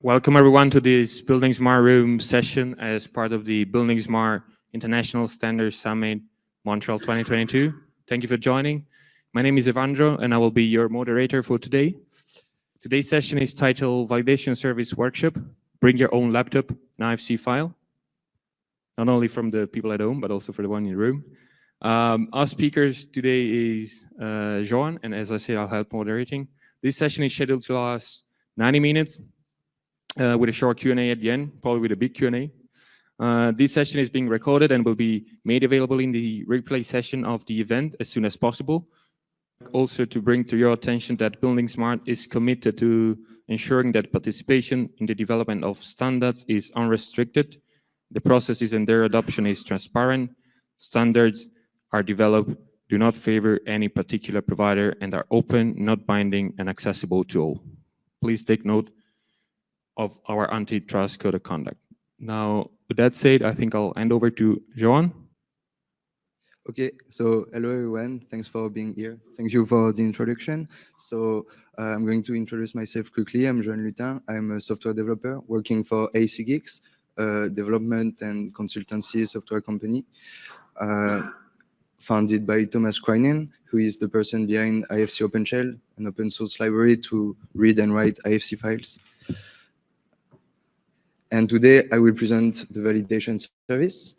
Welcome everyone to this buildingSMART room session as part of the buildingSMART International Standards Summit Montreal 2022. Thank you for joining. My name is Evandro and I will be your moderator for today. Today's session is titled Validation Service Workshop, Bring Your Own Laptop, an IFC file. Not only from the people at home, but also for the one in the room. Our speakers today is Johan, and as I said, I'll help moderating. This session is scheduled to last 90 minutes. With a short Q&A at the end, probably with a big Q&A. This session is being recorded and will be made available in the replay session of the event as soon as possible. Also to bring to your attention that buildingSMART is committed to ensuring that participation in the development of standards is unrestricted. The processes and their adoption is transparent. Standards are developed, do not favor any particular provider, and are open, not binding, and accessible to all. Please take note of our antitrust code of conduct. Now, with that said, I think I'll hand over to Johan. Okay, so hello everyone, thanks for being here. Thank you for the introduction. So I'm going to introduce myself quickly. I'm Johan Luttun. I'm a software developer working for IFC Geeks, a development and consultancy software company founded by Thomas Kreinen, who is the person behind IFC OpenShell, an open source library to read and write IFC files. And today I will present the validation service.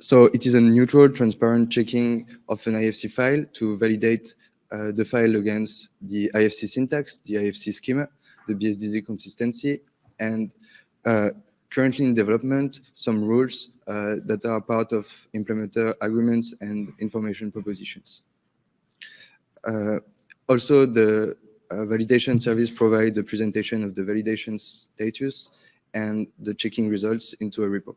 So it is a neutral, transparent checking of an IFC file to validate the file against the IFC syntax, the IFC schema, the bSDD consistency, and currently in development, some rules that are part of implementer agreements and information propositions. Also, the validation service provides the presentation of the validation status and the checking results into a report.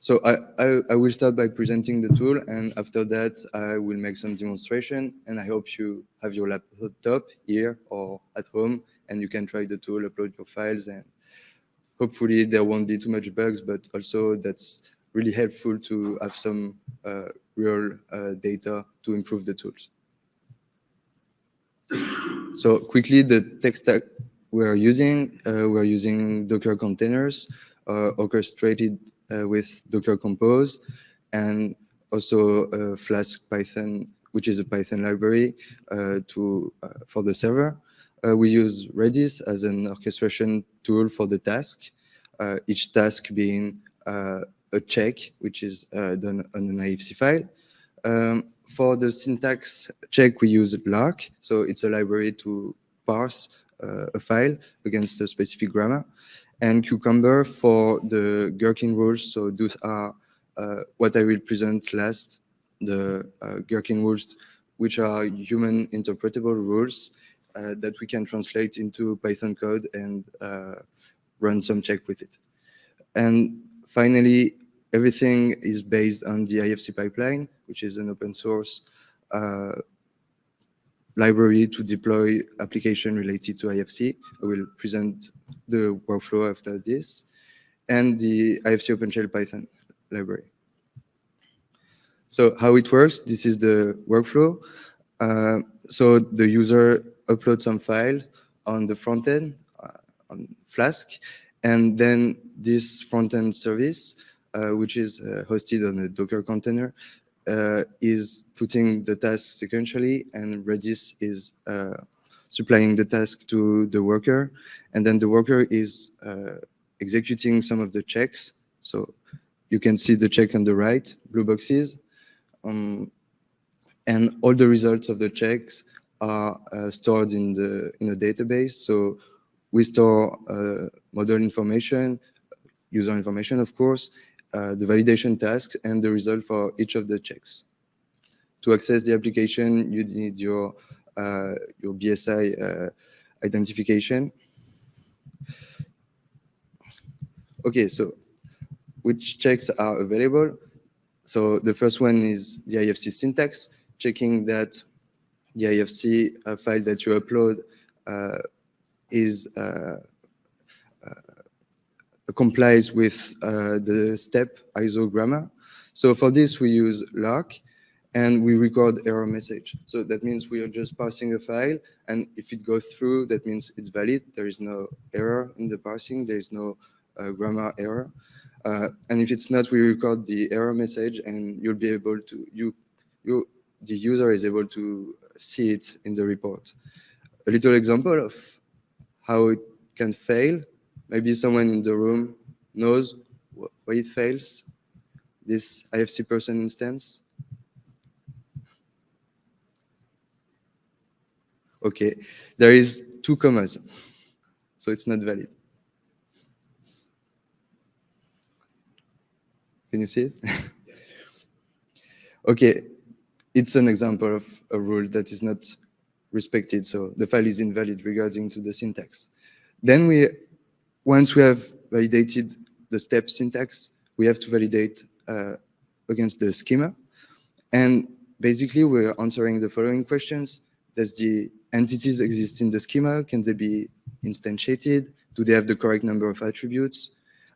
So I will start by presenting the tool, and after that I will make some demonstration, and I hope you have your laptop here or at home and you can try the tool, upload your files, and hopefully there won't be too much bugs, but also that's really helpful to have some real data to improve the tools. So quickly, the tech stack we're using Docker containers orchestrated with Docker Compose, and also Flask Python, which is a Python library for the server. We use Redis as an orchestration tool for the task, each task being a check, which is done on an IFC file. For the syntax check, we use Lark, so it's a library to parse a file against a specific grammar, and Cucumber for the Gherkin rules. So those are what I will present last, the Gherkin rules, which are human interpretable rules that we can translate into Python code and run some check with it. And finally, everything is based on the IFC pipeline, which is an open source library to deploy application related to IFC. I will present the workflow after this, and the IFC OpenShell Python library. So how it works, this is the workflow. So the user uploads some file on the front end, on Flask, and then this front-end service, which is hosted on a Docker container, is putting the task sequentially, and Redis is supplying the task to the worker, and then the worker is executing some of the checks. So you can see the check on the right, blue boxes, and all the results of the checks are stored in a database. So we store model information, user information, of course, the validation tasks, and the result for each of the checks. To access the application, you need your BSI identification. Okay, so which checks are available? So the first one is the IFC syntax, checking that the IFC file that you upload is complies with the step ISO grammar. So for this, we use Lark, and we record error message. So that means we are just parsing a file, and if it goes through, that means it's valid. There is no error in the parsing. There is no grammar error. And if it's not, we record the error message, and you'll be able to, the user is able to see it in the report. A little example of how it can fail. Maybe someone in the room knows why it fails. This IFC person instance. Okay, there is 2 commas, so it's not valid. Can you see it? Okay, it's an example of a rule that is not respected, so the file is invalid regarding to the syntax. Then once we have validated the step syntax, we have to validate against the schema. And basically, we're answering the following questions. Does the entities exist in the schema? Can they be instantiated? Do they have the correct number of attributes?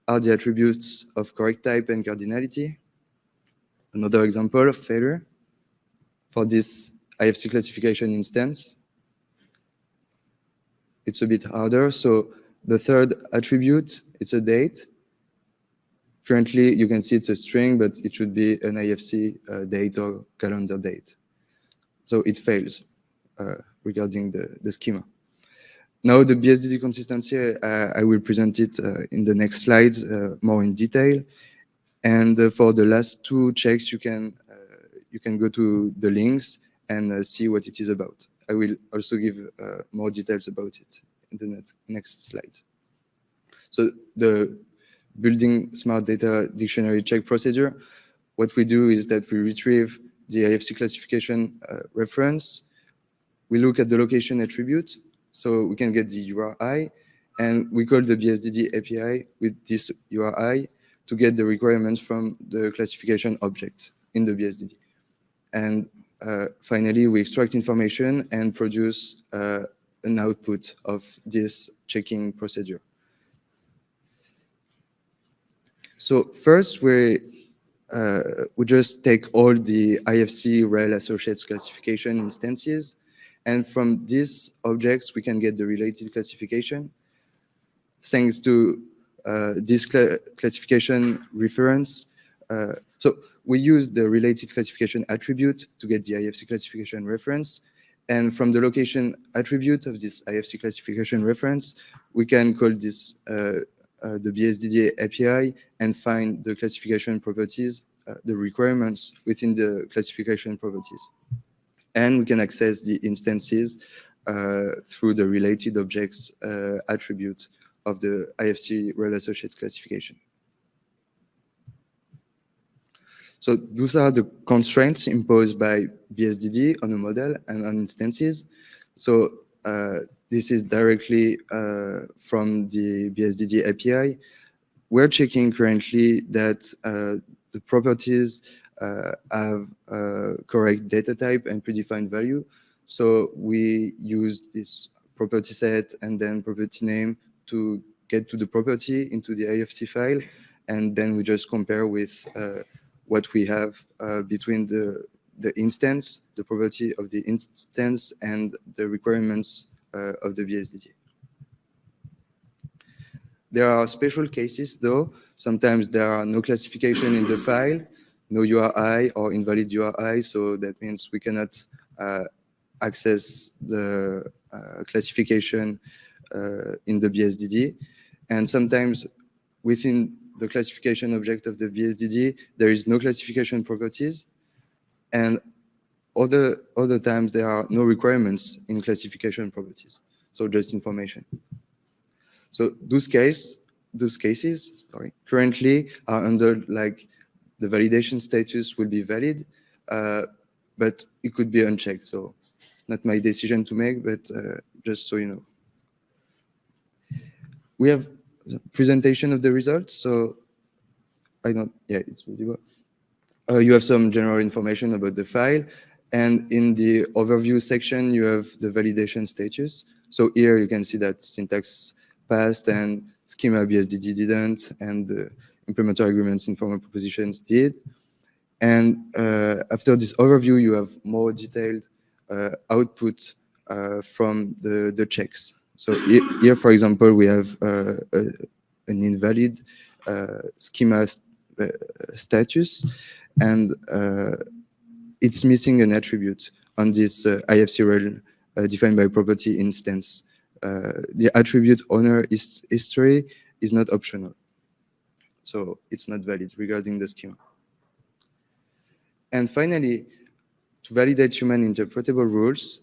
Are the attributes of correct type and cardinality? Another example of failure for this IFC classification instance. It's a bit harder. So the third attribute, it's a date. Currently, you can see it's a string, but it should be an IFC date or calendar date. So it fails regarding the schema. Now the bSDD consistency, I will present it in the next slides more in detail. And for the last 2 checks, you can go to the links and see what it is about. I will also give more details about it in the next slide. So the buildingSMART data dictionary check procedure, what we do is that we retrieve the IFC classification reference. We look at the location attribute, so we can get the URI, and we call the bSDD API with this URI to get the requirements from the classification object in the bSDD. And finally, we extract information and produce an output of this checking procedure. So first, we just take all the IFC rel associates classification instances, and from these objects, we can get the related classification. Thanks to this classification reference, so we use the related classification attribute to get the IFC classification reference, and from the location attribute of this IFC classification reference, we can call this the bSDD API and find the classification properties, the requirements within the classification properties. And we can access the instances through the related objects attribute of the IFC rel associates classification. So those are the constraints imposed by bSDD on a model and on instances. So this is directly from the bSDD API. We're checking currently that the properties have correct data type and predefined value. So we use this property set and then property name to get to the property into the IFC file. And then we just compare with what we have between the instance, the property of the instance, and the requirements of the bSDD. There are special cases, though. Sometimes there are no classification in the file, no URI or invalid URI, so that means we cannot access the classification in the bSDD. And sometimes within the classification object of the bSDD, there is no classification properties, and other times there are no requirements in classification properties, so just information. So those cases, currently are under like the validation status will be valid, but it could be unchecked. So it's not my decision to make, but just so you know. We have presentation of the results. So it's visible. You have some general information about the file. And in the overview section, you have the validation status. So here you can see that syntax passed and schema bSDD didn't, and the implementor agreements informal propositions did. And after this overview, you have more detailed output from the checks. So here, for example, we have an invalid schema status, and it's missing an attribute on this IFC rel defined by property instance. The attribute owner history is not optional, so it's not valid regarding the schema. And finally, to validate human interpretable rules,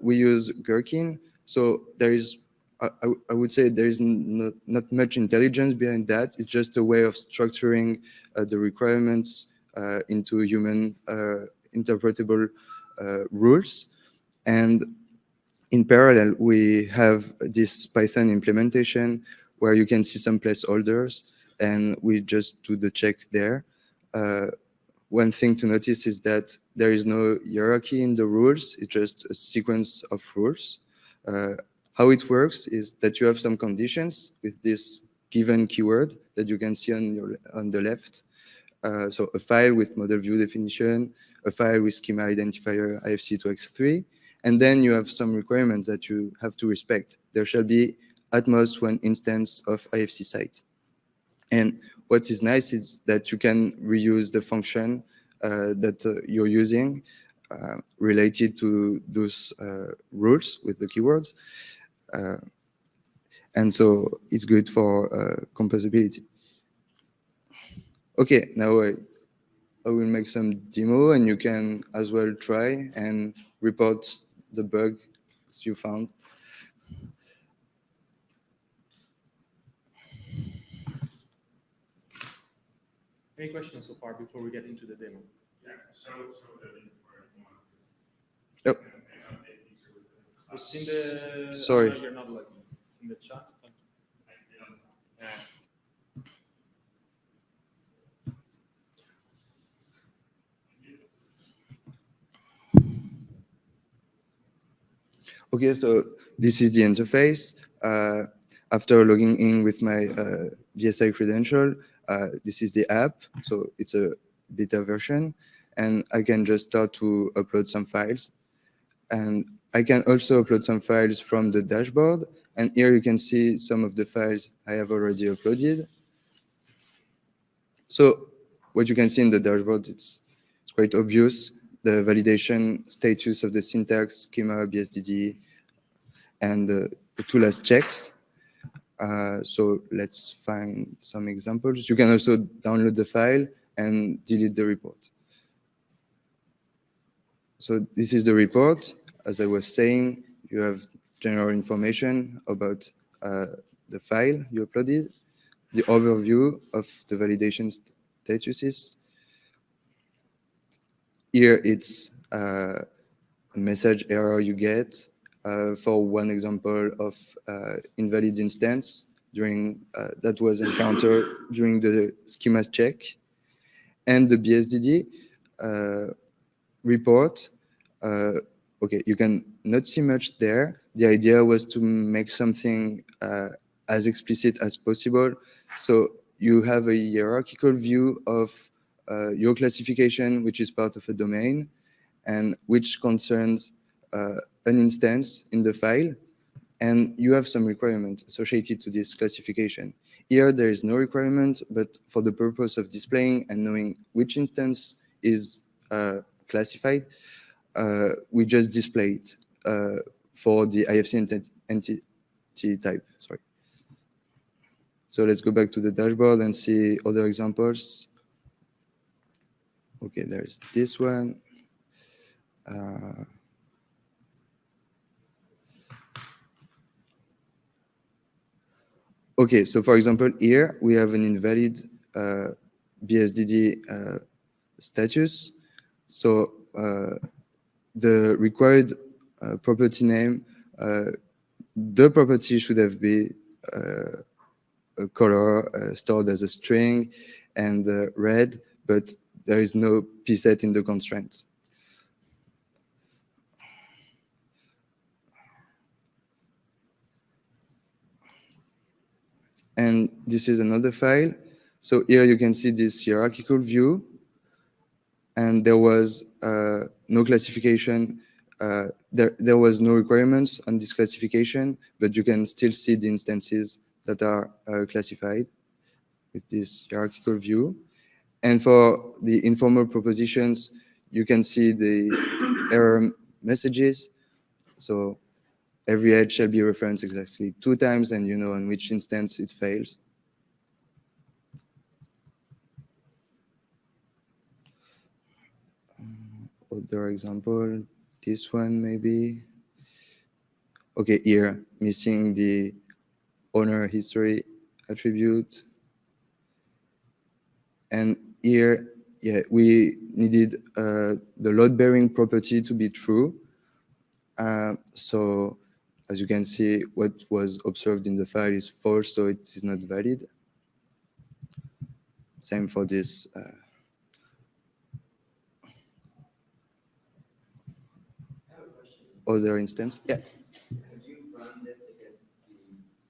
we use Gherkin. So there is, I would say there is not much intelligence behind that. It's just a way of structuring the requirements into human interpretable rules. And in parallel, we have this Python implementation where you can see some placeholders, and we just do the check there. One thing to notice is that there is no hierarchy in the rules. It's just a sequence of rules. How it works is that you have some conditions with this given keyword that you can see on the left. So a file with model view definition, a file with schema identifier IFC2x3, and then you have some requirements that you have to respect. There shall be at most one instance of IFC site. And what is nice is that you can reuse the function that you're using related to those rules with the keywords. And so it's good for composability. Okay, now I will make some demo, and you can as well try and report the bugs you found. Any questions so far before we get into the demo? Yeah, so the link for everyone is. Yep. It's in the. Sorry. You're not looking. It's in the chat. Okay, so this is the interface. After logging in with my BSI credential, this is the app. So it's a beta version, and I can just start to upload some files. And I can also upload some files from the dashboard. And here you can see some of the files I have already uploaded. So what you can see in the dashboard, it's quite obvious. The validation status of the syntax, schema, bSDD, and the two last checks. So let's find some examples. You can also download the file and delete the report. So this is the report. As I was saying, you have general information about the file you uploaded, the overview of the validation statuses. Here it's a message error you get for one example of invalid instance during that was encountered during the schema check, and the bSDD report. Okay, you can not see much there. The idea was to make something as explicit as possible. So you have a hierarchical view of your classification, which is part of a domain, and which concerns an instance in the file, and you have some requirement associated to this classification. Here, there is no requirement, but for the purpose of displaying and knowing which instance is classified, we just display it for the IFC entity type. Sorry. So let's go back to the dashboard and see other examples. Okay, there's this one. Okay, so for example, here we have an invalid bSDD status. So the required property name, the property should have been a color stored as a string and red, but there is no pset in the constraint. And this is another file. So here you can see this hierarchical view. and there was no classification. There was no requirements on this classification, but you can still see the instances that are classified with this hierarchical view. And for the informal propositions, you can see the error messages. So every edge shall be referenced exactly 2 times, and you know on which instance it fails. Other example, this one maybe. Okay, here, missing the owner history attribute. And here, yeah, we needed the load-bearing property to be true. So as you can see, what was observed in the file is false, so it is not valid. Same for this. Other instance. Yeah. Could you run this against the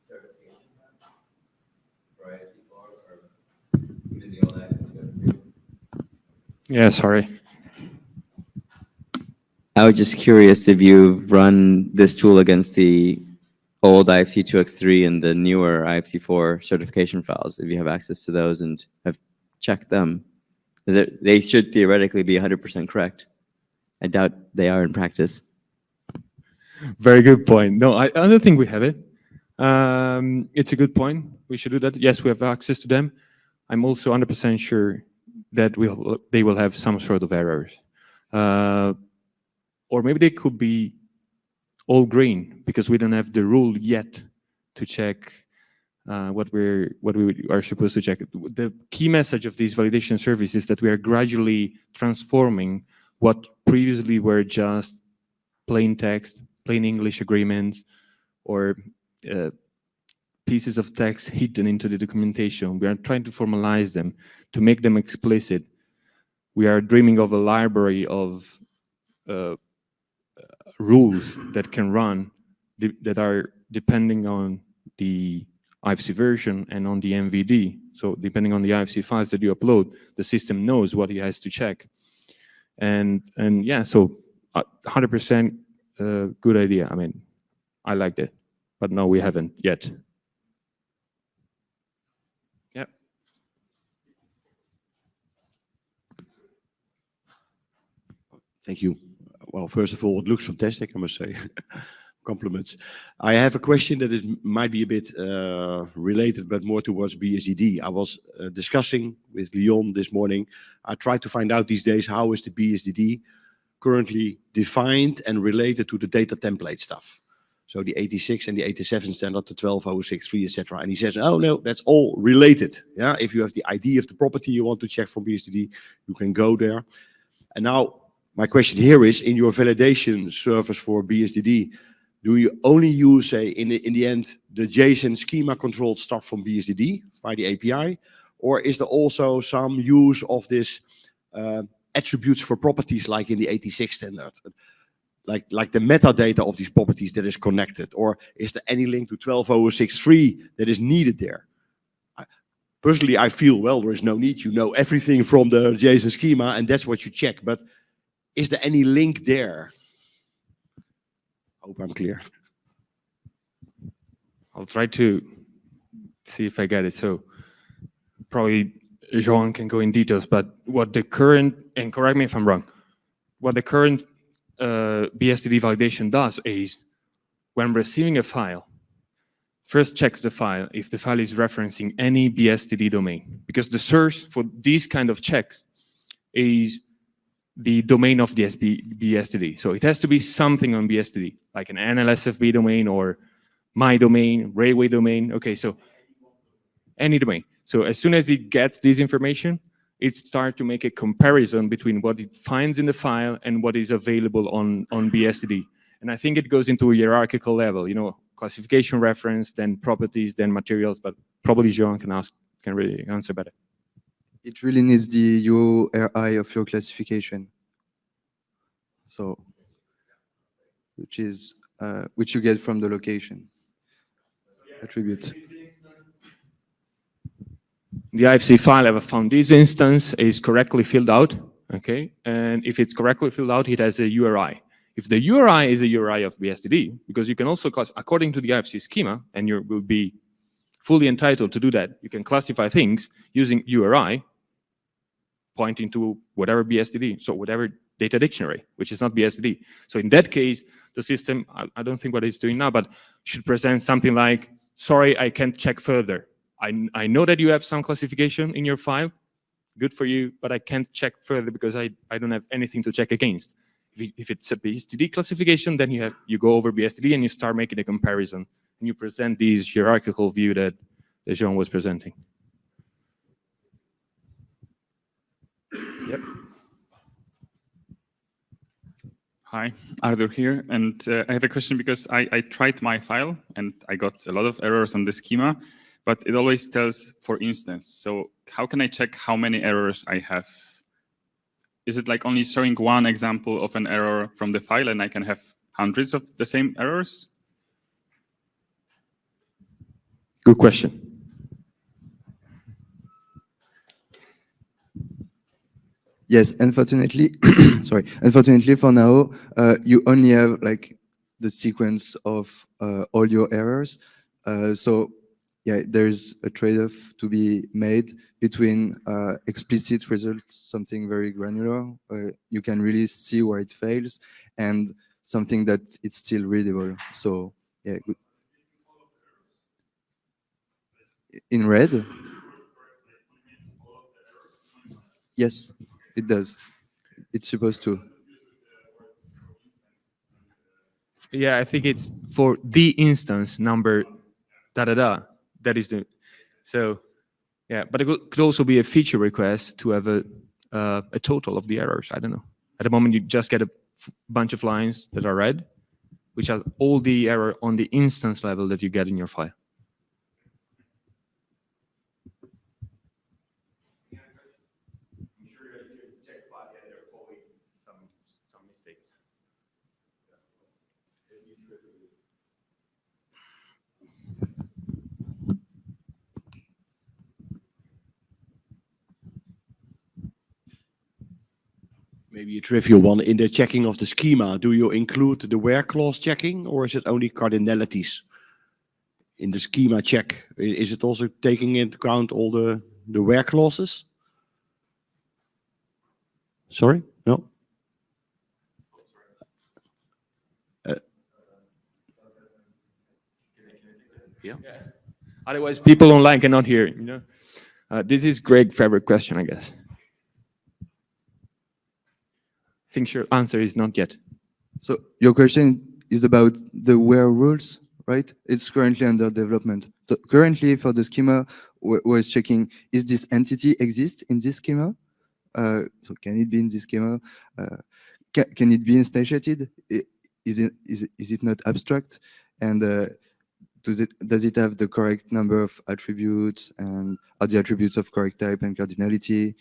certification for IFC4 or even the old IFC2? Yeah, sorry. I was just curious if you've run this tool against the old IFC 2x3 and the newer IFC4 certification files, if you have access to those and have checked them. They should theoretically be 100% correct. I doubt they are in practice. Very good point. No, I don't think we have it. It's a good point. We should do that. Yes, we have access to them. I'm also 100% sure that they will have some sort of errors. Or maybe they could be all green because we don't have the rule yet to check what we are supposed to check. The key message of this validation service is that we are gradually transforming what previously were just plain text, plain English agreements, or pieces of text hidden into the documentation. We are trying to formalize them, to make them explicit. We are dreaming of a library of rules that can run, that are depending on the IFC version and on the MVD. So depending on the IFC files that you upload, the system knows what it has to check. And yeah, so 100% good idea. I mean, I liked it, but no, we haven't yet. Yeah. Thank you. Well, first of all, it looks fantastic, I must say. Compliments. I have a question that might be a bit related, but more towards bSDD. I was discussing with Leon this morning. I tried to find out these days, how is the bSDD currently defined and related to the data template stuff? So the 86 and the 87 standard, the 12063, etc. And he says, oh no, that's all related. Yeah, if you have the ID of the property you want to check from bSDD, you can go there. And now my question here is, in your validation service for bSDD, do you only use, in the end, the JSON schema controlled stuff from bSDD via the API? Or is there also some use of this attributes for properties like in the 86 standard? Like the metadata of these properties that is connected? Or is there any link to 12063 that is needed there? Personally, I feel, well, there is no need. You know everything from the JSON schema, and that's what you check. But is there any link there? I hope I'm clear. I'll try to see if I get it. So probably Johan can go in details, but what the current, and correct me if I'm wrong, what the current bSDD validation does is, when receiving a file, first checks the file if the file is referencing any bSDD domain, because the source for these kind of checks is the domain of the bSDD. So it has to be something on bSDD, like an NLSFB domain or my domain, railway domain. Okay, so any domain. So as soon as it gets this information, it starts to make a comparison between what it finds in the file and what is available on bSDD. And I think it goes into a hierarchical level, you know, classification reference, then properties, then materials, but probably Johan can really answer better. It really needs the URI of your classification. So, which you get from the location attribute. The IFC file ever found this instance is correctly filled out, Okay, and if it's correctly filled out, it has a URI. If the URI is a URI of bSDD, because you can also class according to the IFC schema, and you will be fully entitled to do that, you can classify things using URI pointing to whatever bSDD, so whatever data dictionary, which is not bSDD. So in that case, the system, I don't think what it's doing now, but should present something like, sorry, I can't check further. I know that you have some classification in your file, good for you, but I can't check further because I don't have anything to check against. If it's a bSDD classification, then you go over bSDD and you start making a comparison, and you present this hierarchical view that Johan was presenting. Yep. Hi, Arthur here, and I have a question because I tried my file and I got a lot of errors on the schema, but it always tells for instance. So how can I check how many errors I have? Is it like only showing one example of an error from the file and I can have hundreds of the same errors? Good question. Yes, unfortunately, sorry. Unfortunately, for now, you only have like the sequence of all your errors. So yeah, there's a trade-off to be made between explicit results, something very granular, you can really see where it fails, and something that it's still readable. So yeah, good. In red? Yes, it does. It's supposed to. Yeah, I think it's for the instance number, that is the, so yeah, but it could also be a feature request to have a total of the errors. I don't know. At the moment, you just get a bunch of lines that are red, which are all the error on the instance level that you get in your file. Maybe a trivial one. In the checking of the schema, do you include the where clause checking, or is it only cardinalities? In the schema check, is it also taking into account all the where clauses? Sorry? No? Yeah. Otherwise, people online cannot hear. You know, this is Greg's favorite question, I guess. I think your answer is not yet. So your question is about the where rules, right? It's currently under development. So currently for the schema, we're checking, is this entity exist in this schema? So can it be in this schema? Can it be instantiated? Is it not abstract? And does it have the correct number of attributes, and are the attributes of correct type and cardinality?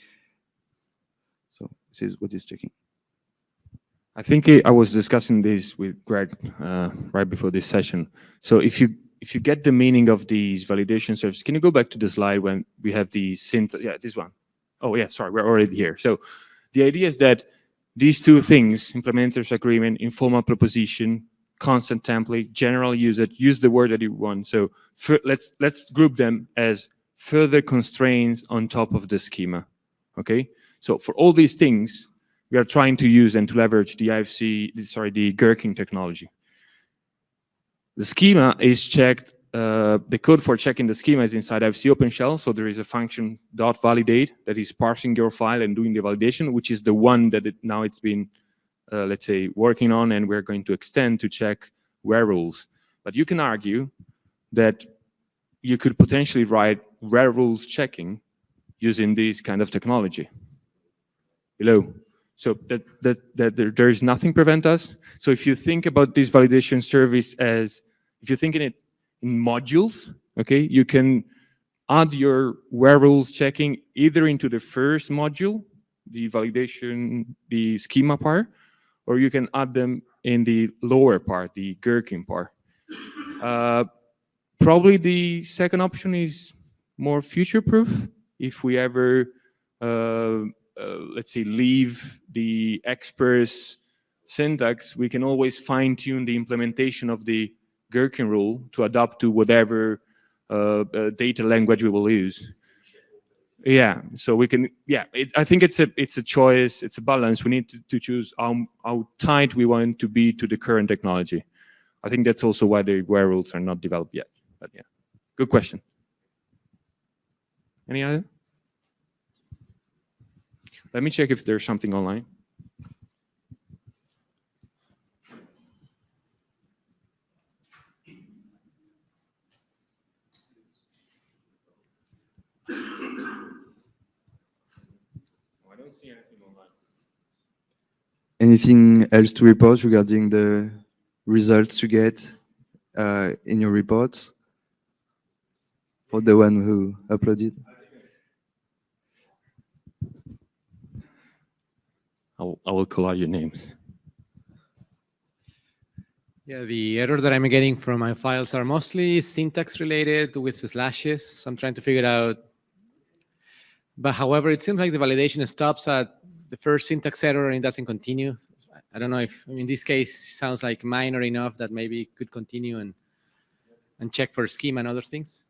So this is what it's checking. I think I was discussing this with Greg right before this session. So if you get the meaning of these validation services, can you go back to the slide when we have the syntax? Yeah, this one. Oh yeah, sorry, we're already here. So the idea is that these two things, implementers agreement, informal proposition, constant template, general usage, use the word that you want. So let's group them as further constraints on top of the schema. Okay. So for all these things, we are trying to use and to leverage the the Gherkin technology. The schema is checked. The code for checking the schema is inside IFC OpenShell. So there is a function .validate that is parsing your file and doing the validation, which is the one that now it's been, let's say, working on, and we're going to extend to check where rules. But you can argue that you could potentially write where rules checking using this kind of technology below. So there's nothing prevent us. So if you think about this validation service as, if you think in it in modules, okay, you can add your where rules checking either into the first module, the validation, the schema part, or you can add them in the lower part, the Gherkin part. Probably the second option is more future-proof. If we ever let's say, leave the express syntax, we can always fine-tune the implementation of the Gherkin rule to adapt to whatever data language we will use. Yeah, so we can. Yeah, I think it's a choice. It's a balance. We need to choose how tight we want to be to the current technology. I think that's also why the where rules are not developed yet. But yeah, good question. Any other? Let me check if there's something online. I don't see anything online. Anything else to report regarding the results you get in your reports for the one who uploaded? I will call out your names. Yeah, the errors that I'm getting from my files are mostly syntax related with slashes. I'm trying to figure out. But however, it seems like the validation stops at the first syntax error and it doesn't continue. I don't know if, in this case, sounds like minor enough that maybe it could continue and check for schema and other things.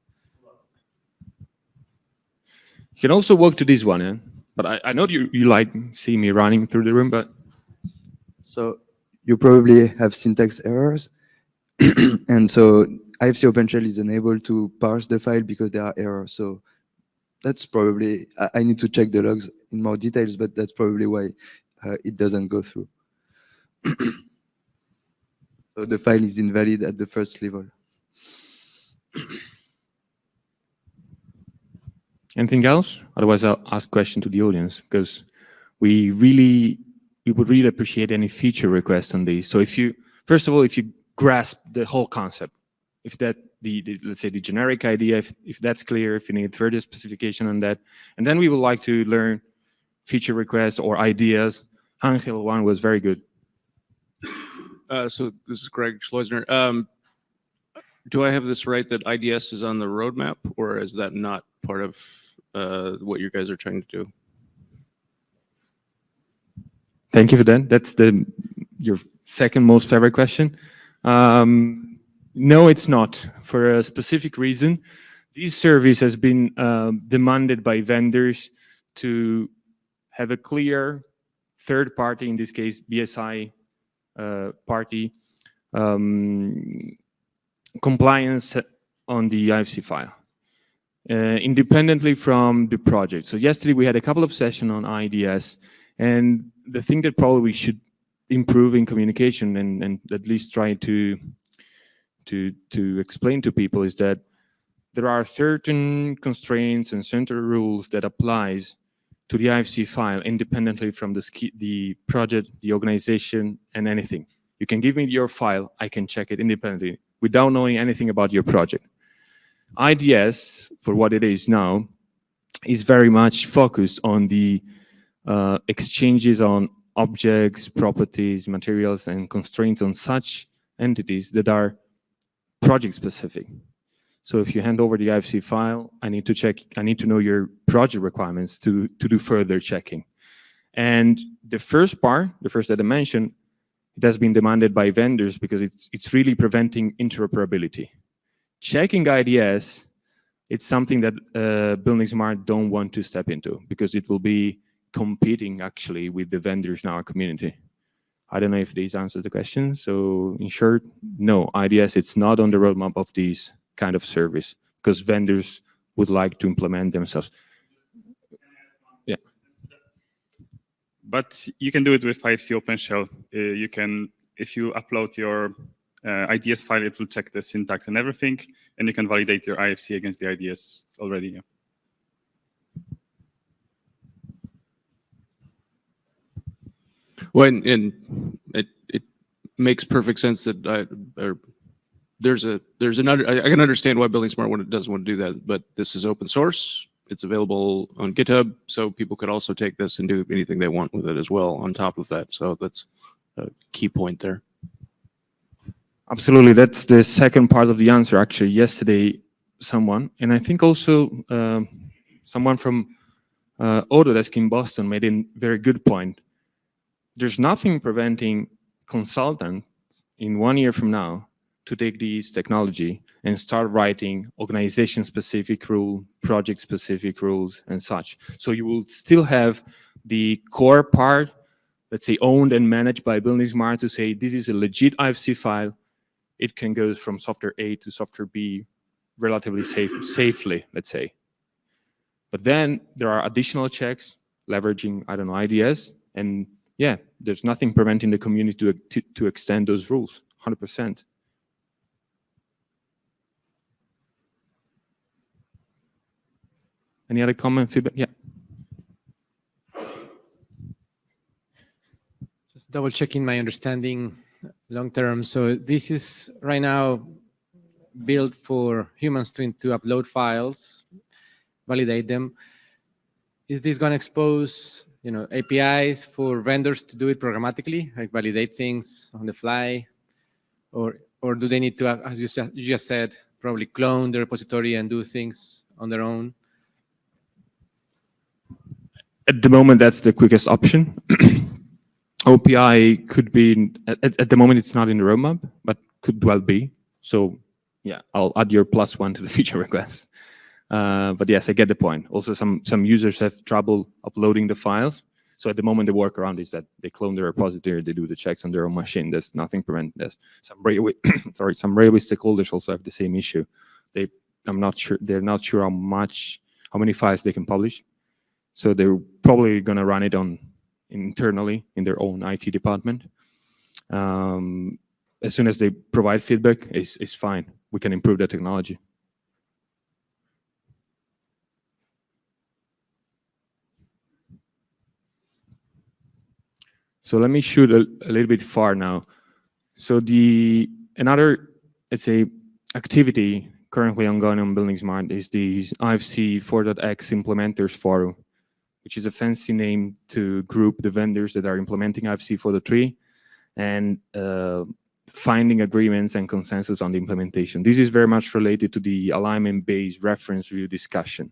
You can also work to this one, eh? But I know you like see me running through the room, but So you probably have syntax errors. And so IFC OpenShell is unable to parse the file because there are errors. So that's probably, I need to check the logs in more details, but that's probably why it doesn't go through. So the file is invalid at the first level. anything else? Otherwise, I'll ask question to the audience because we would really appreciate any feature requests on these. So if you, first of all, if you grasp the whole concept, if that let's say the generic idea, if that's clear, if you need further specification on that, and then we would like to learn feature requests or ideas. Angel one was very good. So this is Greg Schleusner. Do I have this right that IDS is on the roadmap, or is that not part of what you guys are trying to do? Thank you for that. That's your second most favorite question. No, it's not, for a specific reason. This service has been demanded by vendors to have a clear third party, in this case BSI party, compliance on the IFC file, independently from the project. So yesterday we had a couple of sessions on IDS, and the thing that probably we should improve in communication and at least try to explain to people is that there are certain constraints and certain rules that applies to the IFC file independently from the project, the organization, and anything. You can give me your file, I can check it independently without knowing anything about your project. IDS, for what it is now, is very much focused on the exchanges on objects, properties, materials, and constraints on such entities that are project specific. So if you hand over the IFC file, I need to know your project requirements to do further checking. And the first part, the first that I mentioned, it has been demanded by vendors because it's really preventing interoperability. Checking IDS, it's something that buildingSMART don't want to step into because it will be competing actually with the vendors in our community. I don't know if these answer the question. So in short, no, IDS, it's not on the roadmap of these kind of service because vendors would like to implement themselves. Yeah. But you can do it with IFC OpenShell. You can, if you upload your IDS file, it will check the syntax and everything, and you can validate your IFC against the IDS already. Yeah. Well, and it makes perfect sense that I can understand why buildingSMART doesn't want to do that, but this is open source. It's available on GitHub, so people could also take this and do anything they want with it as well on top of that. So that's a key point there. Absolutely, that's the second part of the answer. Actually, yesterday, someone, and I think also someone from Autodesk in Boston made a very good point. There's nothing preventing consultant in 1 year from now to take this technology and start writing organization-specific rule, project-specific rules, and such. So you will still have the core part, let's say, owned and managed by buildingSMART to say, this is a legit IFC file. It can go from software A to software B relatively safely, let's say. But then there are additional checks leveraging, I don't know, IDS. And yeah, there's nothing preventing the community to extend those rules, 100%. Any other comment, feedback? Yeah. Just double checking my understanding long term. So this is right now built for humans to upload files, validate them. Is this going to expose, APIs for vendors to do it programmatically, like validate things on the fly, or do they need to, as you just said, probably clone the repository and do things on their own? At the moment, that's the quickest option. OPI could be, at the moment, it's not in the roadmap, but could well be. So yeah, I'll add your +1 to the feature request. But yes, I get the point. Also, some users have trouble uploading the files. So at the moment, the workaround is that they clone the repository, they do the checks on their own machine. There's nothing preventing this. Some railway, some railway stakeholders also have the same issue. They're not sure how many files they can publish. So they're probably going to run it internally in their own IT department. As soon as they provide feedback, it's fine. We can improve the technology. So let me shoot a little bit far now. So another, let's say, activity currently ongoing on buildingSMART is the IFC 4.x implementers forum, which is a fancy name to group the vendors that are implementing IFC 4.3 and finding agreements and consensus on the implementation. This is very much related to the alignment-based reference view discussion.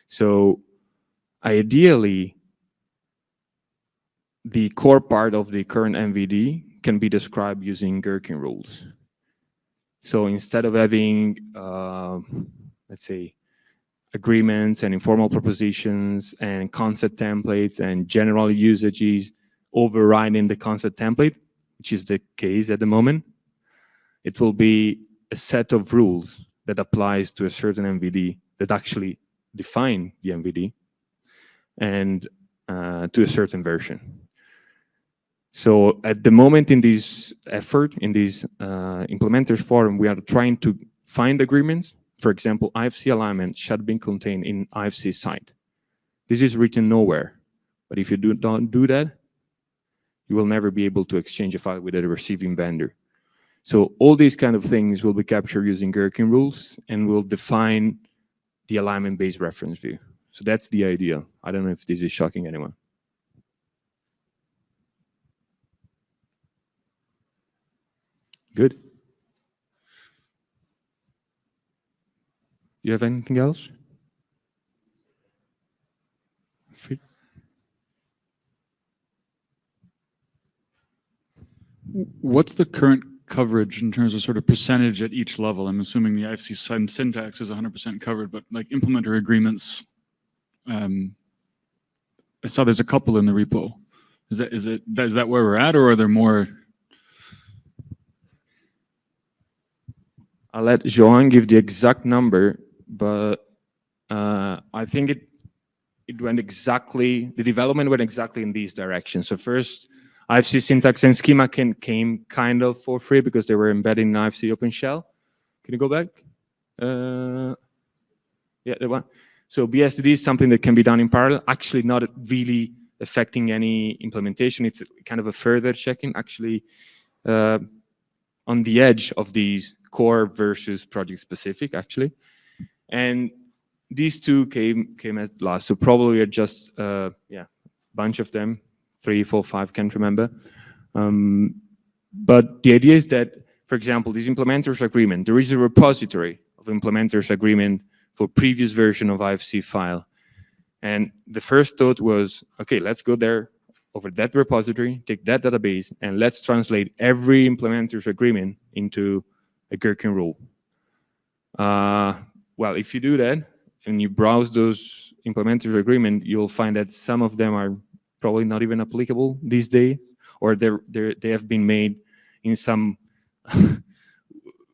So ideally, the core part of the current MVD can be described using Gherkin rules. So instead of having, let's say, agreements and informal propositions and concept templates and general usages overriding the concept template, which is the case at the moment, it will be a set of rules that applies to a certain MVD that actually define the MVD and to a certain version. So at the moment in this effort, in this implementers forum, we are trying to find agreements. For example, IFC alignment should be contained in IFC site. This is written nowhere. But if you don't do that, you will never be able to exchange a file with a receiving vendor. So all these kind of things will be captured using Gherkin rules and will define the alignment-based reference view. So that's the idea. I don't know if this is shocking anyone. Good. You have anything else? What's the current coverage in terms of sort of percentage at each level? I'm assuming the IFC syntax is 100% covered, but like implementer agreements, I saw there's a couple in the repo. Is that where we're at, or are there more? I'll let Johan give the exact number, but I think it went exactly, the development went exactly in these directions. So first, IFC syntax and schema came kind of for free because they were embedded in IFC OpenShell. Can you go back? Yeah, the one. So bSDD is something that can be done in parallel, actually not really affecting any implementation. It's kind of a further checking, actually, on the edge of these core versus project specific, actually. And these two came as last. So probably just, yeah, bunch of them. 3, 4, 5, can't remember. But the idea is that, for example, this implementers agreement, there is a repository of implementers agreement for previous version of IFC file. And the first thought was, okay, let's go there over that repository, take that database, and let's translate every implementer's agreement into a Gherkin rule. Well, if you do that and you browse those implementers agreement, you'll find that some of them are probably not even applicable these days, or they have been made in some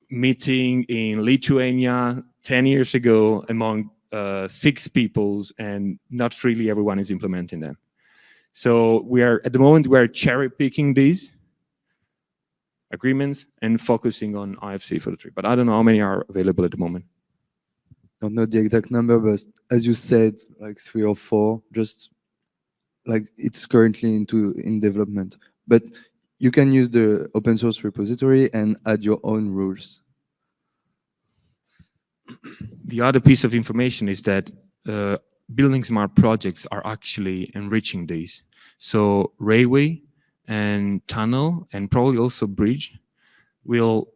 meeting in Lithuania 10 years ago among 6 peoples, and not really everyone is implementing them. So we are, at the moment, we are cherry picking these agreements and focusing on IFC for the tree. But I don't know how many are available at the moment. Don't know the exact number, but as you said, like 3 or 4, just like it's currently in development. But you can use the open source repository and add your own rules. The other piece of information is that buildingSMART projects are actually enriching these. So railway and tunnel and probably also bridge will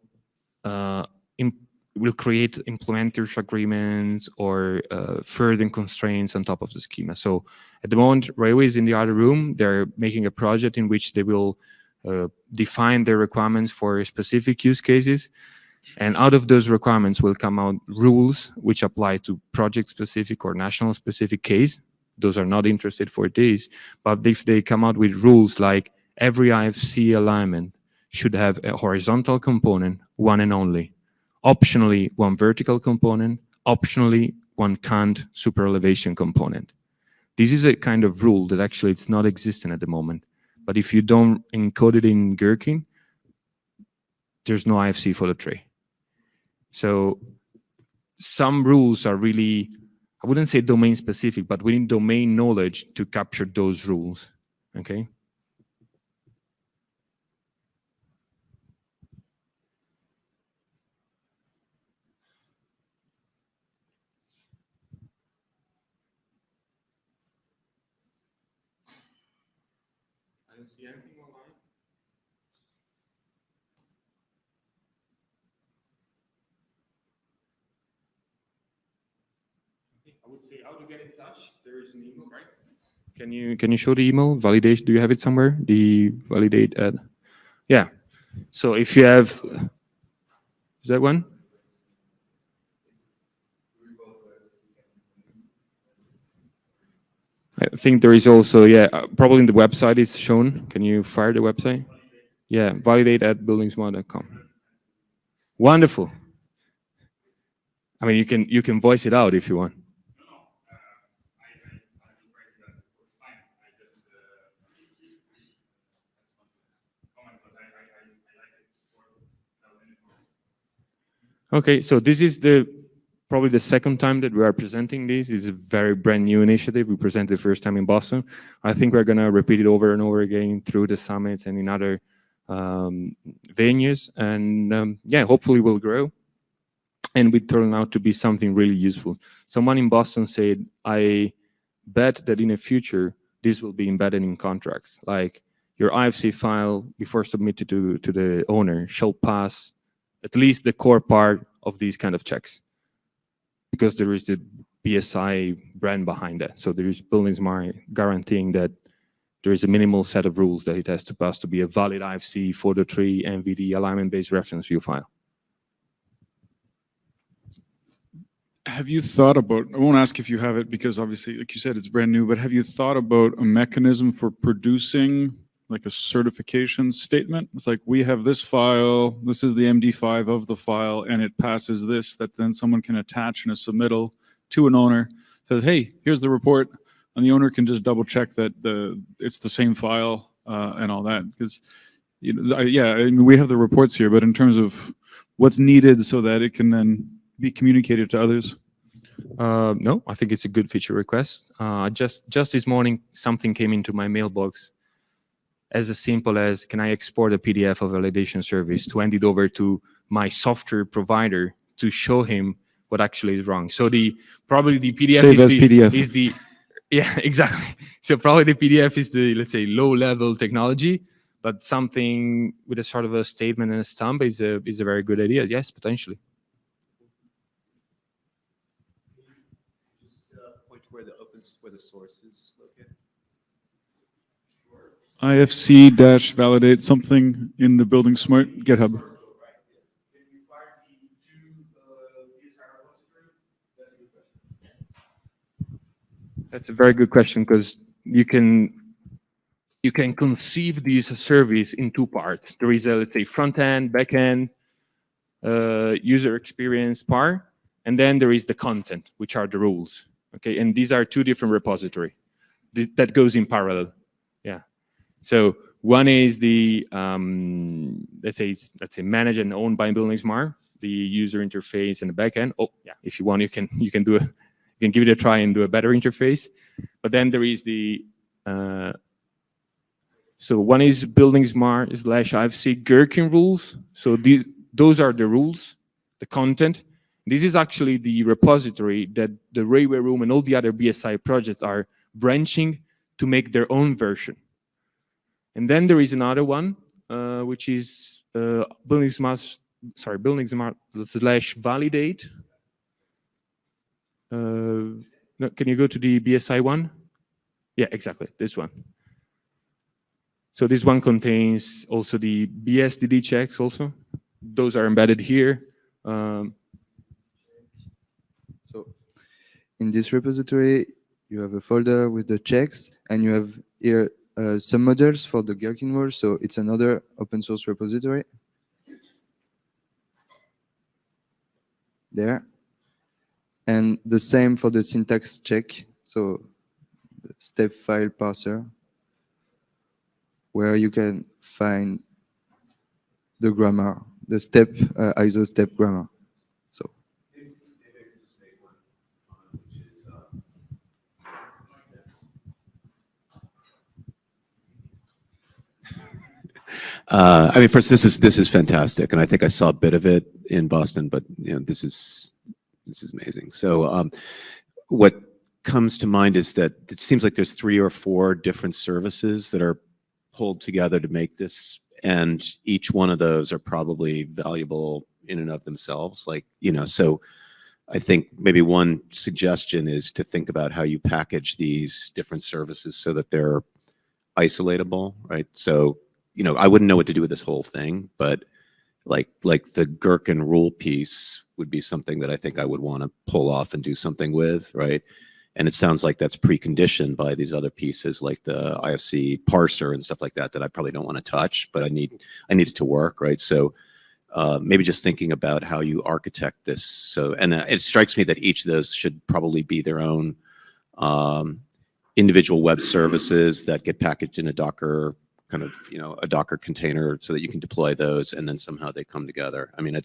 create implementers agreements or further constraints on top of the schema. So at the moment, railway is in the other room. They're making a project in which they will define their requirements for specific use cases. And out of those requirements will come out rules which apply to project-specific or national-specific case. Those are not interested for this. But if they come out with rules like every IFC alignment should have a horizontal component, one and only. Optionally, one vertical component. Optionally, one canned super elevation component. This is a kind of rule that actually it's not existing at the moment. But if you don't encode it in Gherkin, there's no IFC for the tray. So some rules are really, I wouldn't say domain specific, but we need domain knowledge to capture those rules, okay? I don't see anything online. I would say how to get in touch. There is an email, right? Can you show the email? Validation, do you have it somewhere? The validate at, yeah. So if you have, is that one? I think there is also, yeah, probably in the website is shown. Can you fire the website? Yeah, validate at buildingSMART.com. Wonderful. I mean, you can voice it out if you want. Okay, so this is probably the second time that we are presenting this. It's a very brand new initiative. We presented the first time in Boston. I think we're gonna repeat it over and over again through the summits and in other venues. And yeah, hopefully we'll grow. And we turn out to be something really useful. Someone in Boston said, I bet that in the future, this will be embedded in contracts. Like your IFC file, before submitted to the owner, shall pass at least the core part of these kind of checks. Because there is the BSI brand behind that. So there is buildingSMART guaranteeing that there is a minimal set of rules that it has to pass to be a valid IFC for the tree NVD alignment-based reference view file. Have you thought about, I won't ask if you have it because obviously, like you said, it's brand new, but have you thought about a mechanism for producing like a certification statement? It's like, we have this file, this is the MD5 of the file, and it passes this, that then someone can attach in a submittal to an owner, says, hey, here's the report, and the owner can just double check that it's the same file and all that. Because, you know, yeah, I mean, we have the reports here, but in terms of what's needed so that it can then be communicated to others? No, I think it's a good feature request. Just this morning, something came into my mailbox as simple as, can I export a PDF of validation service to hand it over to my software provider to show him what actually is wrong? So probably the PDF Save as PDF. Yeah, exactly. So probably the PDF is the, let's say, low-level technology, but something with a sort of a statement and a stamp is a very good idea. Yes, potentially. point where the source is located? IFC dash validate something in the buildingSMART GitHub. That's a very good question, because you can conceive these surveys in two parts. There is a, let's say, front end, back end, user experience part, and then there is the content, which are the rules. Okay, and these are two different repositories that goes in parallel. Yeah. So one is the let's say managed and owned by buildingSMART, the user interface and the back end. Oh yeah, if you want, you can do a, you can give it a try and do a better interface. But then there is the so one is buildingSMART / IFC Gherkin rules. So those are the rules, the content. This is actually the repository that the Railway Room and all the other BSI projects are branching to make their own version. And then there is another one, which is buildingSMART / validate. No, can you go to the BSI one? Yeah, exactly, this one. So this one contains also the bSDD checks also. Those are embedded here. So in this repository, you have a folder with the checks, and you have here some models for the Gherkin rules. So it's another open source repository. There. And the same for the syntax check. So the step file parser, where you can find the grammar, the step ISO step grammar. So I mean, first, this is fantastic, and I think I saw a bit of it in Boston, but you know, this is amazing. So, what comes to mind is that it seems like there's 3 or 4 different services that are pulled together to make this, and each one of those are probably valuable in and of themselves. Like, you know, so I think maybe one suggestion is to think about how you package these different services so that they're isolatable, right? So, you know, I wouldn't know what to do with this whole thing, but like the Gherkin rule piece would be something that I think I would want to pull off and do something with, right? And it sounds like that's preconditioned by these other pieces like the IFC parser and stuff like that that I probably don't want to touch, but I need it to work, right? So maybe just thinking about how you architect this. So, and it strikes me that each of those should probably be their own individual web services that get packaged in a Docker kind of, you know, a Docker container so that you can deploy those, and then somehow they come together. I mean,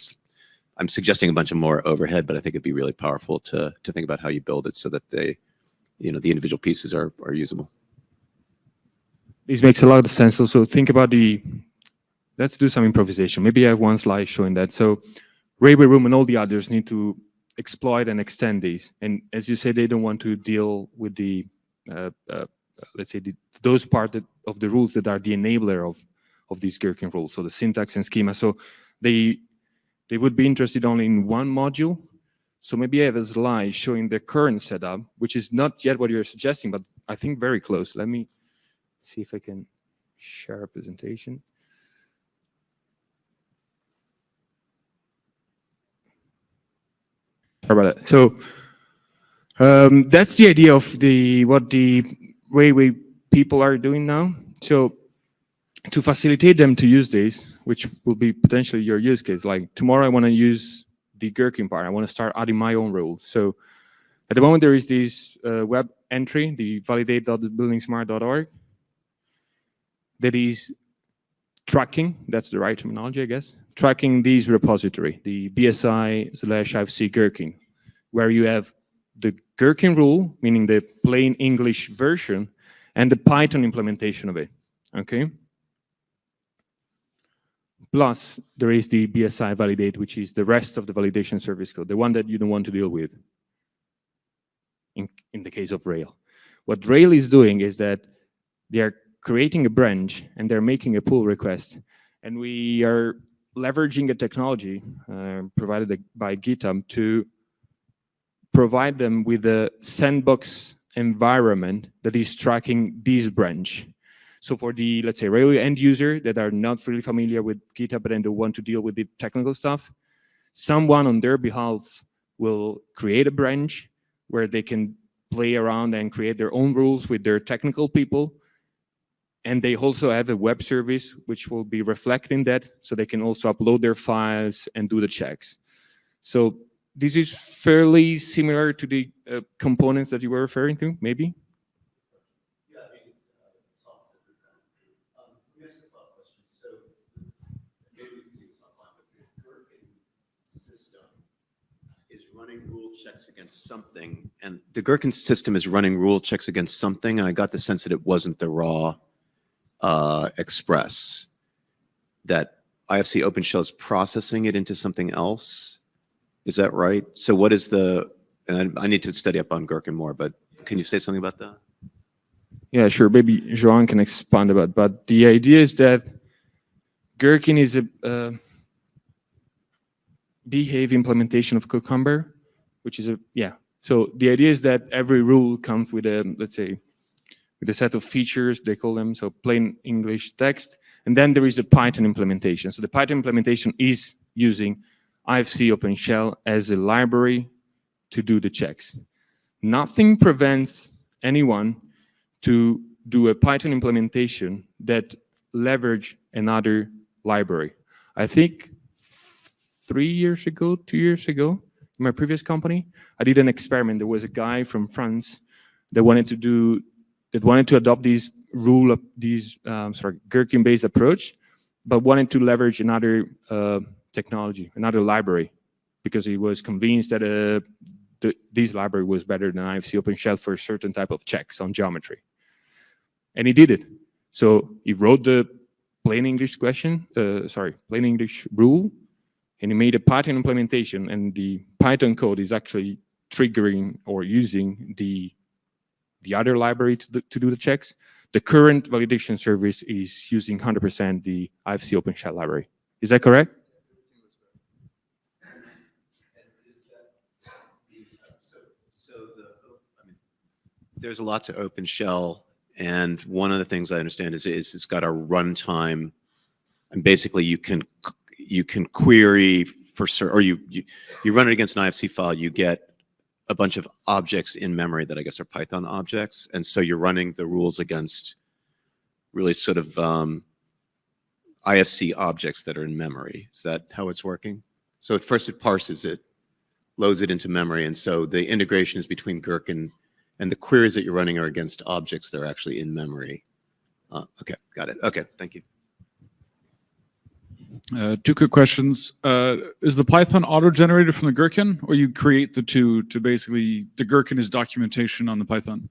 I'm suggesting a bunch of more overhead, but I think it'd be really powerful to think about how you build it so that they, you know, the individual pieces are usable. This makes a lot of sense. Also, think about let's do some improvisation. Maybe I have one slide showing that. So Railway Room and all the others need to exploit and extend these. And as you say, they don't want to deal with the, let's say, those part of the rules that are the enabler of these Gherkin rules, so the syntax and schema. So they would be interested only in one module. So maybe I have a slide showing the current setup, which is not yet what you're suggesting, but I think very close. Let me see if I can share a presentation. Sorry about that. So that's the idea of what the Railway people are doing now. So to facilitate them to use this, which will be potentially your use case, like tomorrow I want to use the Gherkin part. I want to start adding my own rules. So at the moment there is this web entry, the validate.buildingsmart.org, that is tracking, that's the right terminology, I guess, tracking these repository, the BSI / IFC Gherkin, where you have the Gherkin rule, meaning the plain English version, and the Python implementation of it, okay? Plus, there is the BSI validate, which is the rest of the validation service code, the one that you don't want to deal with in the case of Rail. What Rail is doing is that they are creating a branch and they're making a pull request. And we are leveraging a technology provided by GitHub to provide them with a sandbox environment that is tracking this branch. So for the, let's say, railway end user that are not really familiar with GitHub but then they want to deal with the technical stuff, someone on their behalf will create a branch where they can play around and create their own rules with their technical people. And they also have a web service which will be reflecting that, so they can also upload their files and do the checks. So this is fairly similar to the components that you were referring to, maybe? Yeah, I think it solves it. Let me ask you a follow-up question. So maybe we can do this offline, but the Gherkin system is running rule checks against something, and the Gherkin system is running rule checks against something, and I got the sense that it wasn't the raw express, that IFC OpenShell is processing it into something else. Is that right? So what is the, and I need to study up on Gherkin more, but can you say something about that? Yeah, sure. Maybe Johan can expand about it. But the idea is that Gherkin is a behave implementation of Cucumber, which is a, yeah. So the idea is that every rule comes with a, let's say, with a set of features, they call them, so plain English text. And then there is a Python implementation. So the Python implementation is using IFC OpenShell as a library to do the checks. Nothing prevents anyone to do a Python implementation that leverage another library. I think 3 years ago, 2 years ago, in my previous company, I did an experiment. There was a guy from France that wanted to adopt these Gherkin-based approach, but wanted to leverage another technology, another library, because he was convinced that this library was better than IFC OpenShell for a certain type of checks on geometry. And he did it. So he wrote the plain English plain English rule, and he made a Python implementation, and the Python code is actually triggering or using the other library to do the checks. The current validation service is using 100% the IFC OpenShell library. Is that correct? There's a lot to OpenShell, and one of the things I understand is it's got a runtime, and basically you can query for or you run it against an IFC file, you get a bunch of objects in memory that I guess are Python objects, and so you're running the rules against really sort of IFC objects that are in memory. Is that how it's working? So at first it parses it, loads it into memory, and so the integration is between Gherkin, and the queries that you're running are against objects that are actually in memory. Okay, got it. Okay, thank you. Two quick questions. Is the Python auto-generated from the Gherkin, or you create the two to basically, the Gherkin is documentation on the Python?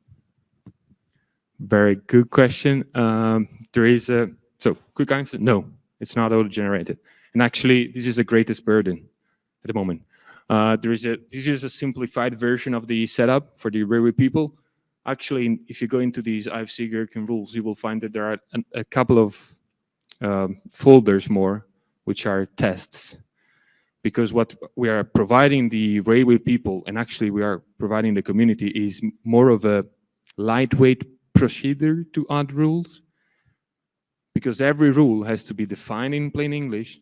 Very good question. There is a, so quick answer, no, it's not auto-generated. And actually, this is the greatest burden at the moment. This is a simplified version of the setup for the railway people. Actually, if you go into these IFC Gherkin rules, you will find that there are a couple of folders more, which are tests. Because what we are providing the railway people, and actually we are providing the community, is more of a lightweight procedure to add rules. Because every rule has to be defined in plain English,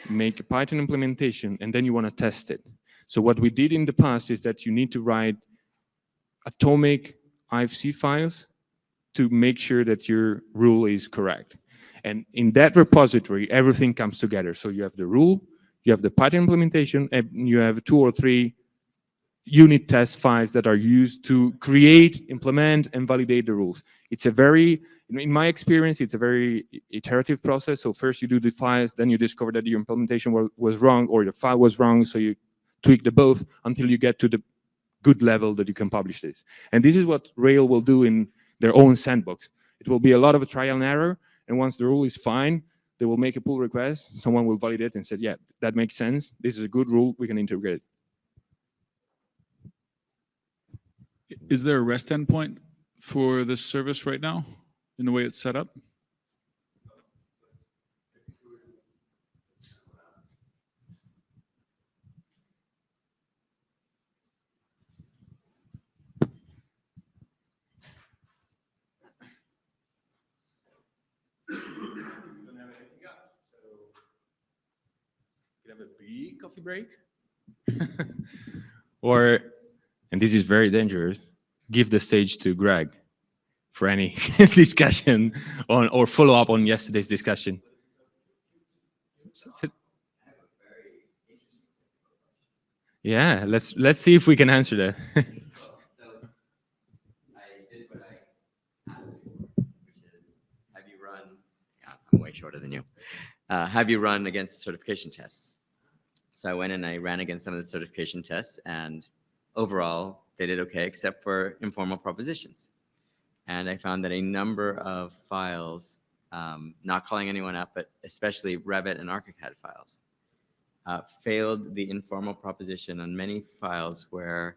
make a Python implementation, and then you want to test it. So what we did in the past is that you need to write atomic IFC files to make sure that your rule is correct. And in that repository, everything comes together. So you have the rule, you have the Python implementation, and you have 2 or 3 unit test files that are used to create, implement, and validate the rules. It's a very, in my experience, it's a very iterative process. So first you do the files, then you discover that your implementation was wrong or the file was wrong, so you tweak the both until you get to the good level that you can publish this. And this is what Rail will do in their own sandbox. It will be a lot of trial and error, and once the rule is fine, they will make a pull request, someone will validate and say, yeah, that makes sense, this is a good rule, we can integrate it. Is there a REST endpoint for this service right now in the way it's set up? have a big coffee break. Or, and this is very dangerous, give the stage to Greg for any discussion on or follow up on yesterday's discussion. Yeah, let's see if we can answer that. So I did what I asked you for, which is have you run, yeah, I'm way shorter than you. Have you run against certification tests? So I went and I ran against some of the certification tests, and overall they did okay, except for informal propositions. And I found that a number of files, not calling anyone up, but especially Revit and ArchiCAD files, failed the informal proposition on many files where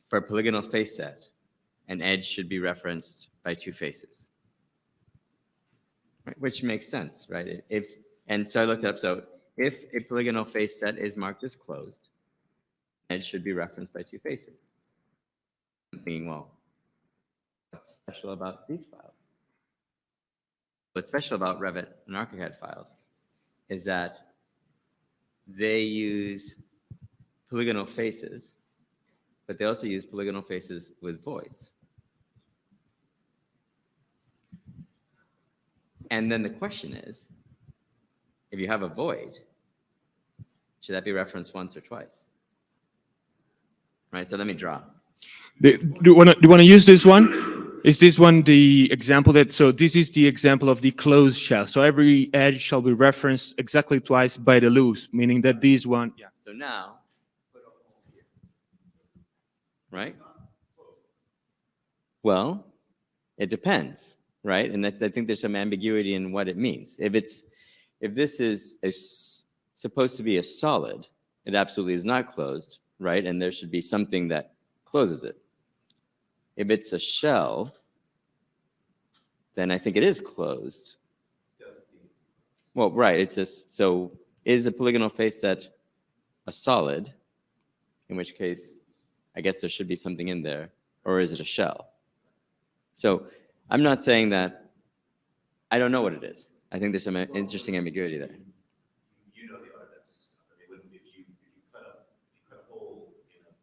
for a polygonal face set, an edge should be referenced by two faces, right? Which makes sense, right? And so I looked it up. So if a polygonal face set is marked as closed, edge should be referenced by two faces. I'm thinking, well, what's special about these files? What's special about Revit and ArchiCAD files is that they use polygonal faces, but they also use polygonal faces with voids. And then the question is, if you have a void, should that be referenced once or twice? Right, so let me draw. Do you want to use this one? Is this one the example so this is the example of the closed shell. So every edge shall be referenced exactly twice by the loose, meaning that this one, yeah. So now, right? Well, it depends, right? And I think there's some ambiguity in what it means. If this is supposed to be a solid, it absolutely is not closed, right? And there should be something that closes it. If it's a shell, then I think it is closed. Well, right, it's just, so is a polygonal face set a solid? In which case, I guess there should be something in there, or is it a shell? So I'm not saying that, I don't know what it is. I think there's some interesting ambiguity there. You know the Autodesk system. I mean, if you cut a hole in a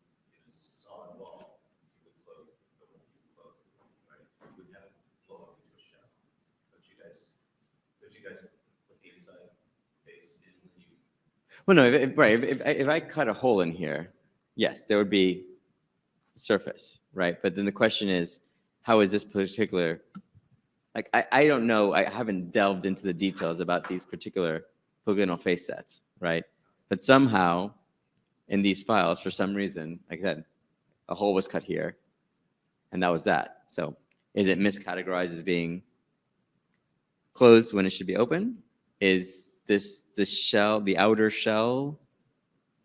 solid wall, you would close the hole, right? You wouldn't have it blow up into a shell. But you guys put the inside face in when you. Well, no, if I cut a hole in here, yes, there would be a surface, right? But then the question is, how is this particular, like, I don't know, I haven't delved into the details about these particular polygonal face sets, right? But somehow, in these files, for some reason, like I said, a hole was cut here, and that was that. So is it miscategorized as being closed when it should be open? Is this shell, the outer shell?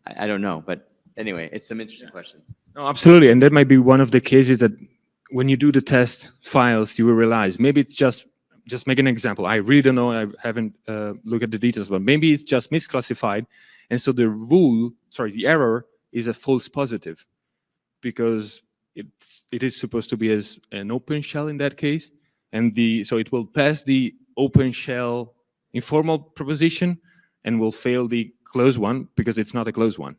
I don't know, but anyway, it's some interesting questions. No, absolutely. And that might be one of the cases that when you do the test files, you will realize maybe it's just make an example. I really don't know. I haven't looked at the details, but maybe it's just misclassified. And so the error is a false positive because it is supposed to be as an open shell in that case. And so it will pass the open shell informal proposition and will fail the closed one because it's not a closed one.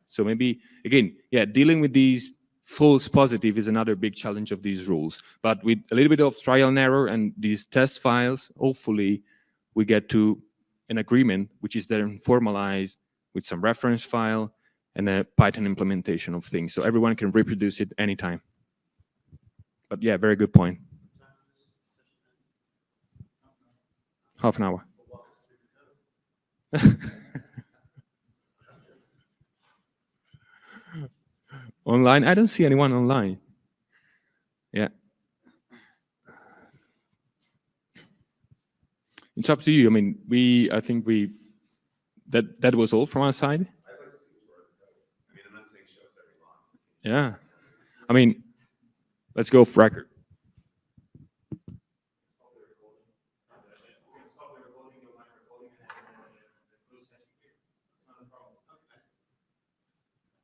So maybe, again, yeah, dealing with these false positive is another big challenge of these rules. But with a little bit of trial and error and these test files, hopefully we get to an agreement, which is then formalized with some reference file and a Python implementation of things. So everyone can reproduce it anytime. But yeah, very good point. Half an hour. Online? I don't see anyone online. Yeah. It's up to you. I mean, I think that was all from our side. I mean, I'm not saying show us every line. Yeah. I mean, let's go off record.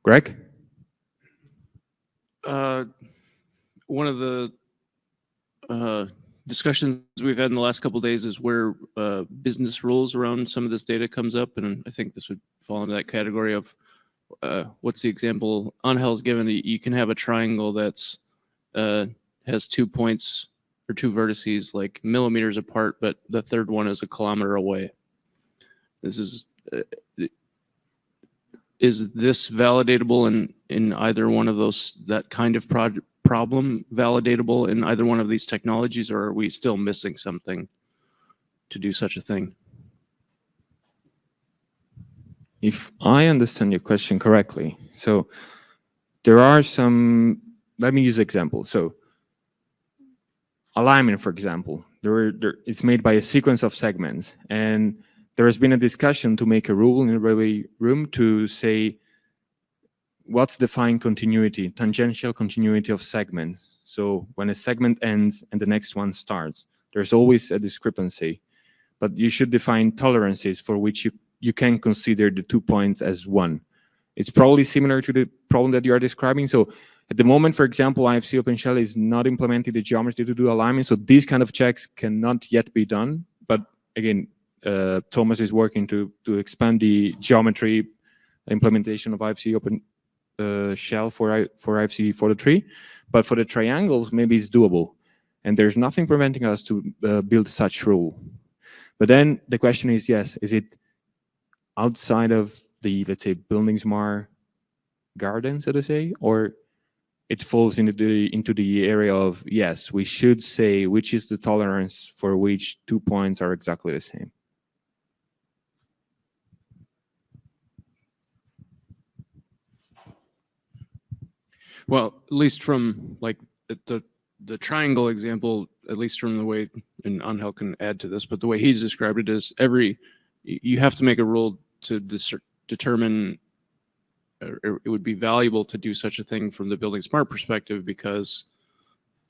Greg? One of the discussions we've had in the last couple of days is where business rules around some of this data comes up, and I think this would fall into that category of what's the example Angel's given. You can have a triangle that's has 2 points or 2 vertices like millimeters apart, but the third one is a kilometer away. This is this validatable in either one of those, that kind of problem validatable in either one of these technologies, or are we still missing something to do such a thing? If I understand your question correctly, so there are some, let me use an example. So alignment, for example, it's made by a sequence of segments, and there has been a discussion to make a rule in the railway room to say what's defined continuity, tangential continuity of segments. So when a segment ends and the next one starts, there's always a discrepancy, but you should define tolerances for which you can consider the 2 points as one. It's probably similar to the problem that you are describing. So at the moment, for example, IFC OpenShell is not implementing the geometry to do alignment. So these kind of checks cannot yet be done. But again, Thomas is working to expand the geometry implementation of IFC OpenShell for IFC 4.3. But for the triangles, maybe it's doable. And there's nothing preventing us to build such rule. But then the question is, yes, is it outside of the, let's say, buildingSMART garden, so to say, or it falls into the area of, yes, we should say which is the tolerance for which 2 points are exactly the same. Well, at least from like the triangle example, at least from the way, and Angel can add to this, but the way he's described it is you have to make a rule to determine it would be valuable to do such a thing from the buildingSMART perspective, because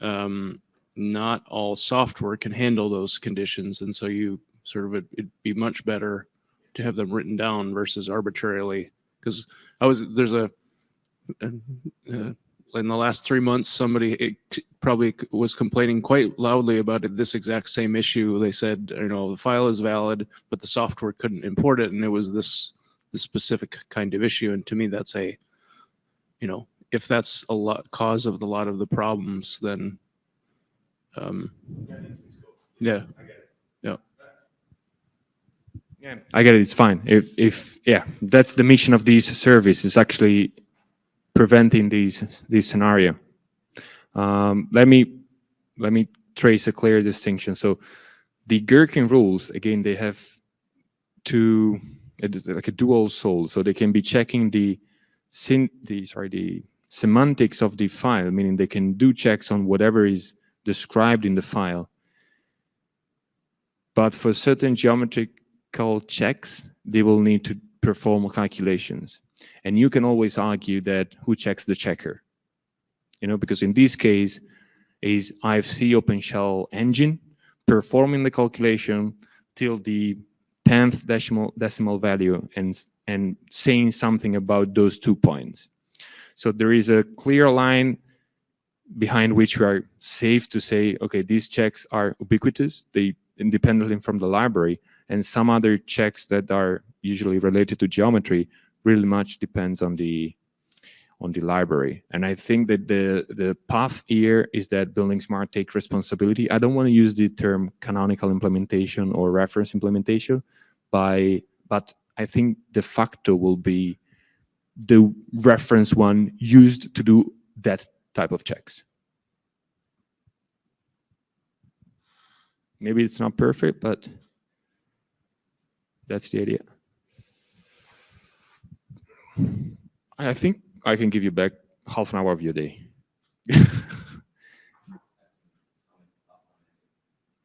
not all software can handle those conditions, and so you sort of it'd be much better to have them written down versus arbitrarily. Because there's a in the last 3 months, somebody probably was complaining quite loudly about this exact same issue. They said, the file is valid, but the software couldn't import it, and it was this specific kind of issue. And to me, that's if that's cause of a lot of the problems, then yeah, yeah, I get it. It's fine. If that's the mission of these services, actually preventing this scenario. Let me trace a clear distinction. So the Gherkin rules, again, they have it's like a dual soul. So they can be checking the semantics of the file, meaning they can do checks on whatever is described in the file. But for certain geometrical checks, they will need to perform calculations. And you can always argue that who checks the checker, because in this case is IFC OpenShell engine performing the calculation till the 10th decimal value and saying something about those 2 points. So there is a clear line behind which we are safe to say, okay, these checks are ubiquitous, they independently from the library, and some other checks that are usually related to geometry really much depends on the library. And I think that the path here is that buildingSMART take responsibility. I don't want to use the term canonical implementation or reference implementation, but I think de facto will be the reference one used to do that type of checks. Maybe it's not perfect, but that's the idea. I think I can give you back half an hour of your day.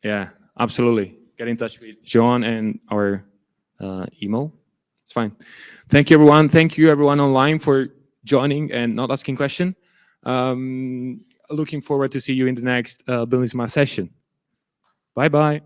Yeah, absolutely. Get in touch with Johan and our email. It's fine. Thank you, everyone. Thank you, everyone online, for joining and not asking questions. Looking forward to see you in the next buildingSMART session. Bye-bye.